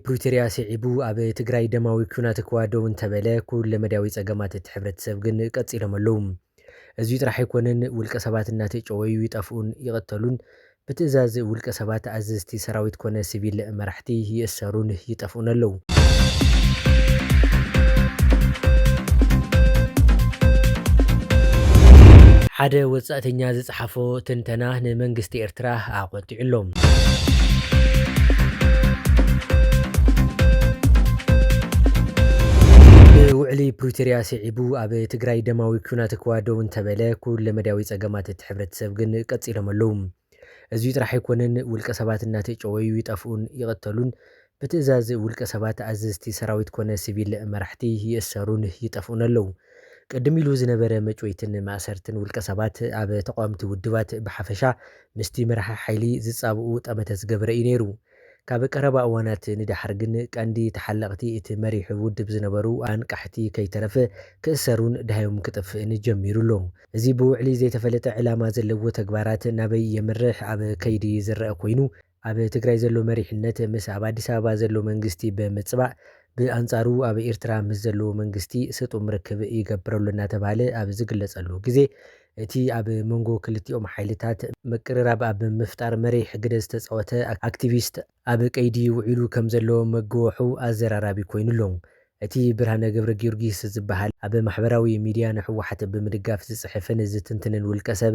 ፕሪቶሪያ ስዒቡ ኣብ ትግራይ ደማዊ ኩናት ክዋደው እንተበለ ኩሉ መዳዊ ጸገማት እቲ ሕብረተሰብ ግን ቀጺሎም ኣለዉ። እዙይ ጥራሕ ኣይኮነን ውልቀ ሰባት እናተጨወዩ ይጠፍኡን ይቐተሉን ብትእዛዝ ውልቀ ሰባት ኣዘዝቲ ሰራዊት ኮነ ሲቪል መራሕቲ ይእሰሩን ይጠፍኡን ኣለዉ። ሓደ ወጻእተኛ ዝጸሓፎ ትንተና ንመንግስቲ ኤርትራ ኣቆጢዑሎም። ውዕሊ ፕሪቶሪያ ስዒቡ ኣብ ትግራይ ደማዊ ኩናት ክዋደው እንተበለ ኩሉ መዳዊ ጸገማት እቲ ሕብረተሰብ ግን ቀጺሎም ኣለዉ። እዙይ ጥራሕ ኣይኮነን ውልቀ ሰባት እናተጨወዩ ይጠፍኡን ይቐተሉን ብትእዛዝ ውልቀ ሰባት ኣዘዝቲ ሰራዊት ኮነ ሲቪል መራሕቲ ይእሰሩን ይጠፍኡን ኣለዉ። ቅድም ኢሉ ዝነበረ መጭወይትን ማእሰርትን ውልቀ ሰባት ኣብ ተቃዋምቲ ውድባት ብሓፈሻ ምስቲ መራሒ ሓይሊ ዝጻብኡ ጠመተ ዝገበረ እዩ ነይሩ። ካብ ቀረባ እዋናት ንዳሕር ግን ቀንዲ ተሓለቕቲ እቲ መሪሑ ውድብ ዝነበሩ ኣንቃሕቲ ከይተረፈ ክእሰሩን ድሃዮም ክጥፍእን ጀሚሩ ኣሎ። እዚ ብውዕሊ ዘይተፈለጠ ዕላማ ዘለዎ ተግባራት ናበይ የምርሕ ኣብ ከይዲ ዝረአ ኮይኑ ኣብ ትግራይ ዘሎ መሪሕነት ምስ ኣብ ኣዲስ ኣበባ ዘሎ መንግስቲ ብምጽባዕ ብኣንጻሩ ኣብ ኤርትራ ምስ ዘለዎ መንግስቲ ስጡም ርክብ ይገብረሉ እናተባሃለ ኣብ ዝግለጸሉ ግዜ እቲ ኣብ መንጎ ክልቲኦም ሓይልታት መቅርራብ ኣብ ምፍጣር መሪሕ ግደ ዝተጻወተ ኣክቲቪስት ኣብ ቀይዲ ውዒሉ ከም ዘለዎ መግወሑ ኣዘራራቢ ኮይኑ ኣሎ። እቲ ብርሃነ ገብረ ጊዮርጊስ ዝበሃል ኣብ ማሕበራዊ ሚድያ ንሕወሓት ብምድጋፍ ዝጽሕፍን ዝትንትንን ውልቀ ሰብ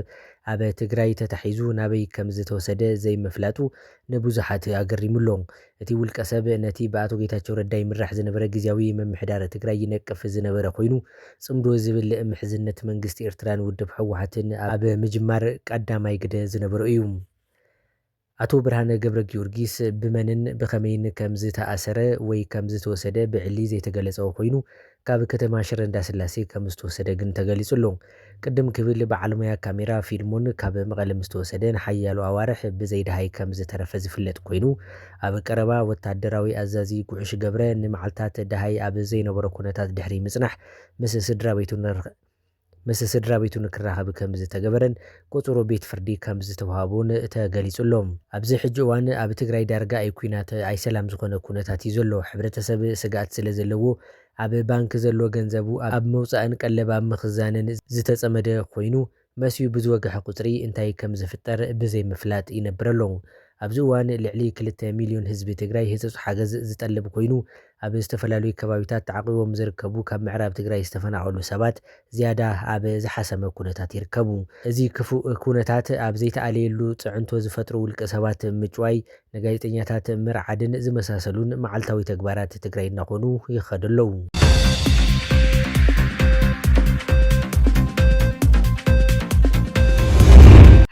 ኣብ ትግራይ ተታሒዙ ናበይ ከም ዝተወሰደ ዘይምፍላጡ ንብዙሓት ኣገሪሙ ኣሎ። እቲ ውልቀ ሰብ ነቲ ብኣቶ ጌታቸው ረዳ ይምራሕ ዝነበረ ግዝያዊ ምምሕዳር ትግራይ ይነቅፍ ዝነበረ ኮይኑ ጽምዶ ዝብል ምሕዝነት መንግስቲ ኤርትራን ውድብ ሕወሓትን ኣብ ምጅማር ቀዳማይ ግደ ዝነበረ እዩ። ኣቶ ብርሃነ ገብረ ጊዮርጊስ ብመንን ብኸመይን ከም ዝተኣሰረ ወይ ከም ዝተወሰደ ብዕሊ ዘይተገለጸ ኮይኑ ካብ ከተማ ሽረ እንዳስላሴ ከም ዝተወሰደ ግን ተገሊጹ ኣሎ። ቅድም ክብል በዓለሙያ ካሜራ ፊልሙን ካብ መቐለ ምስ ተወሰደ ንሓያሉ ኣዋርሕ ብዘይድሃይ ከም ዝተረፈ ዝፍለጥ ኮይኑ ኣብ ቀረባ ወታደራዊ ኣዛዚ ጉዕሽ ገብረ ንመዓልታት ድሃይ ኣብ ዘይነበረ ኩነታት ድሕሪ ምጽናሕ ምስ ስድራ ቤቱ ንክራኸብ ከም ዝተገበረን ቁጽሮ ቤት ፍርዲ ከም ዝተዋሃቡን ተገሊጹ ኣሎ። ኣብዚ ሕጂ እዋን ኣብ ትግራይ ዳርጋ ኣይሰላም ዝኾነ ኩነታት እዩ ዘሎ። ሕብረተሰብ ስጋኣት ስለ ዘለዎ ኣብ ባንኪ ዘሎ ገንዘቡ ኣብ መውፃእን ቀለብ ኣብ ምኽዛንን ዝተጸመደ ኮይኑ መስዩ ብዝወግሐ ቁጽሪ እንታይ ከም ዝፍጠር ብዘይ ምፍላጥ ይነብር ኣሎ። ኣብዚ እዋን ልዕሊ 2 ሚልዮን ህዝቢ ትግራይ ህጹጽ ሓገዝ ዝጠልብ ኮይኑ ኣብ ዝተፈላለዩ ከባቢታት ተዓቂቦም ዝርከቡ ካብ ምዕራብ ትግራይ ዝተፈናቀሉ ሰባት ዝያዳ ኣብ ዝሓሰመ ኩነታት ይርከቡ። እዚ ክፉእ ኩነታት ኣብ ዘይተኣለየሉ ጽዕንቶ ዝፈጥሩ ውልቀ ሰባት ምጭዋይ ንጋዜጠኛታት ምርዓድን ዝመሳሰሉን መዓልታዊ ተግባራት ትግራይ እናኾኑ ይኸዱ ኣለዉ።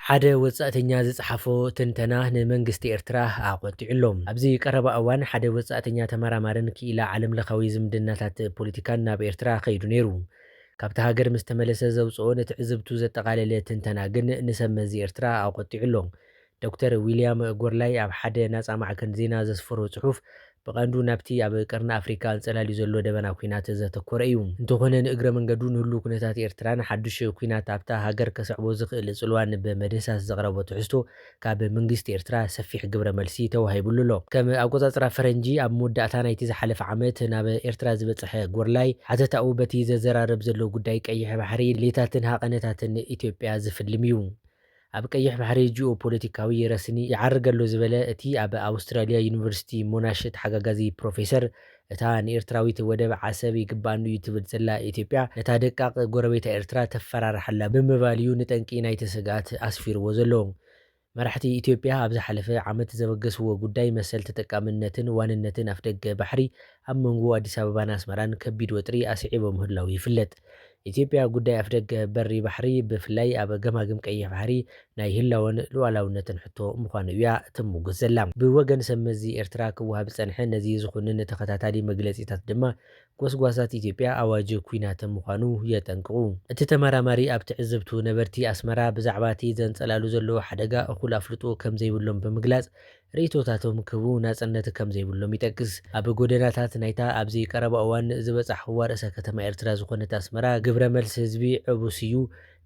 ሓደ ወጻእተኛ ዝጸሓፎ ትንተና ንመንግስቲ ኤርትራ ኣቆጢዑሎም። ኣብዚ ቀረባ እዋን ሓደ ወጻእተኛ ተመራማርን ክኢላ ዓለም ለኻዊ ዝምድናታት ፖለቲካን ናብ ኤርትራ ከይዱ ነይሩ። ካብቲ ሃገር ምስ ተመለሰ ዘውፅኦ ንትዕዝብቱ ዘጠቓለለ ትንተና ግን ንሰመዚ ኤርትራ ኣቆጢዑሎም። ዶክተር ዊልያም ጎርላይ ኣብ ሓደ ናፃ ማዕከን ዜና ዘስፈሮ ጽሑፍ ብቐንዱ ናብቲ ኣብ ቀርኒ ኣፍሪካ እንጸላልዩ ዘሎ ደበና ኩናት ዘተኮረ እዩ። እንተኾነ ንእግረ መንገዱ ንህሉ ኩነታት ኤርትራን ሓዱሽ ኩናት ኣብታ ሃገር ከስዕቦ ዝኽእል ጽልዋን በመድህሳስ ዘቕረቦ ትሕዝቶ ካብ መንግስቲ ኤርትራ ሰፊሕ ግብረ መልሲ ተዋሂቡሉ ኣሎ። ከም ኣቆጻጽራ ፈረንጂ ኣብ መወዳእታ ናይቲ ዝሓለፈ ዓመት ናብ ኤርትራ ዝበጽሐ ጎርላይ ሓተታኡ በቲ ዘዘራረብ ዘሎ ጉዳይ ቀይሕ ባሕሪ ሌታትን ሃቐነታትን ኢትዮጵያ ዝፍልም እዩ። ኣብ ቀይሕ ባሕሪ ጂኦ ፖለቲካዊ ረስኒ ይዓርገሎ ዝበለ እቲ ኣብ ኣውስትራልያ ዩኒቨርሲቲ ሞናሽ ተሓጋጋዚ ፕሮፌሰር እታ ንኤርትራዊት ወደብ ዓሰብ ይግባአኑ እዩ ትብል ዘላ ኢትዮጵያ ነታ ደቃቕ ጎረቤታ ኤርትራ ተፈራርሓላ ብምባልዩ ንጠንቂ ናይቲ ስጋኣት ኣስፊርዎ ዘሎ። መራሕቲ ኢትዮጵያ ኣብ ዝሓለፈ ዓመት ዘበገስዎ ጉዳይ መሰል ተጠቃምነትን ዋንነትን ኣፍደገ ባሕሪ ኣብ መንጎ ኣዲስ ኣበባን ኣስመራን ከቢድ ወጥሪ ኣስዒቦ ምህላው ይፍለጥ። ኢትዮጵያ ጉዳይ ኣፍደገ በሪ ባሕሪ ብፍላይ ኣብ ገማግም ቀይሕ ባሕሪ ናይ ህላወን ሉዓላውነትን ሕቶ ምዃኑ እያ ትምጉስ ዘላ። ብወገን ሰመዚ ኤርትራ ክወሃብ ፀንሐ ነዚ ዝኹንን ተኸታታሊ መግለፂታት ድማ ጎስጓሳት ኢትዮጵያ ኣዋጅ ኩናት ምዃኑ የጠንቅቑ። እቲ ተመራማሪ ኣብ ትዕዝብቱ ነበርቲ ኣስመራ ብዛዕባ እቲ ዘንጸላሉ ዘለዎ ሓደጋ እኹል ኣፍልጦ ከም ዘይብሎም ብምግላጽ ርእቶታቶም ክቡ ናጽነት ከም ዘይብሎም ይጠቅስ። ኣብ ጎደናታት ናይታ ኣብዚ ቀረባ እዋን ዝበጻሕኽዋ ርእሰ ከተማ ኤርትራ ዝኾነት ኣስመራ ግብረ መልሲ ህዝቢ ዕቡስ እዩ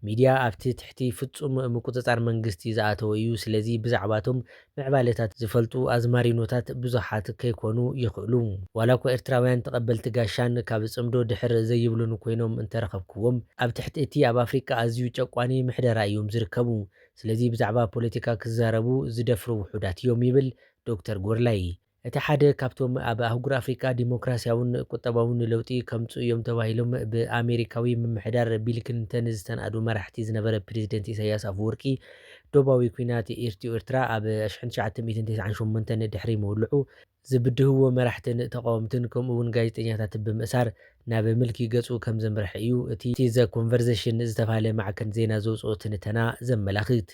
ሚድያ ኣብቲ ትሕቲ ፍጹም ምቁጽጻር መንግስቲ ዝኣተወ እዩ። ስለዚ ብዛዕባቶም ምዕባለታት ዝፈልጡ ኣዝማሪኖታት ብዙሓት ከይኮኑ ይኽእሉ። ዋላ እኳ ኤርትራውያን ተቐበልቲ ጋሻን ካብ ጽምዶ ድሕር ዘይብሉን ኮይኖም እንተረኸብክዎም ኣብ ትሕቲ እቲ ኣብ ኣፍሪቃ ኣዝዩ ጨቋኒ ምሕደራ እዮም ዝርከቡ። ስለዚ ብዛዕባ ፖለቲካ ክዛረቡ ዝደፍሩ ውሑዳት እዮም ይብል ዶክተር ጎርላይ። እቲ ሓደ ካብቶም ኣብ ኣህጉር ኣፍሪቃ ዲሞክራስያውን ቁጠባውን ለውጢ ከምጽኡ እዮም ተባሂሎም ብኣሜሪካዊ ምምሕዳር ቢል ክሊንተን ዝተናእዱ መራሕቲ ዝነበረ ፕሬዚደንት ኢሳያስ ኣፈወርቂ ደቡባዊ ኩናት ኤርትራ ኣብ 1998 ድሕሪ ምውልዑ ዝብድህዎ መራሕትን ተቃወምትን ከምኡውን ጋዜጠኛታት ብምእሳር ናብ ምልኪ ገጹ ከም ዘምርሐ እዩ እቲ ዘ ኮንቨርሴሽን ዝተባህለ ማዕከን ዜና ዘውፅኦ ትንተና ዘመላኽት።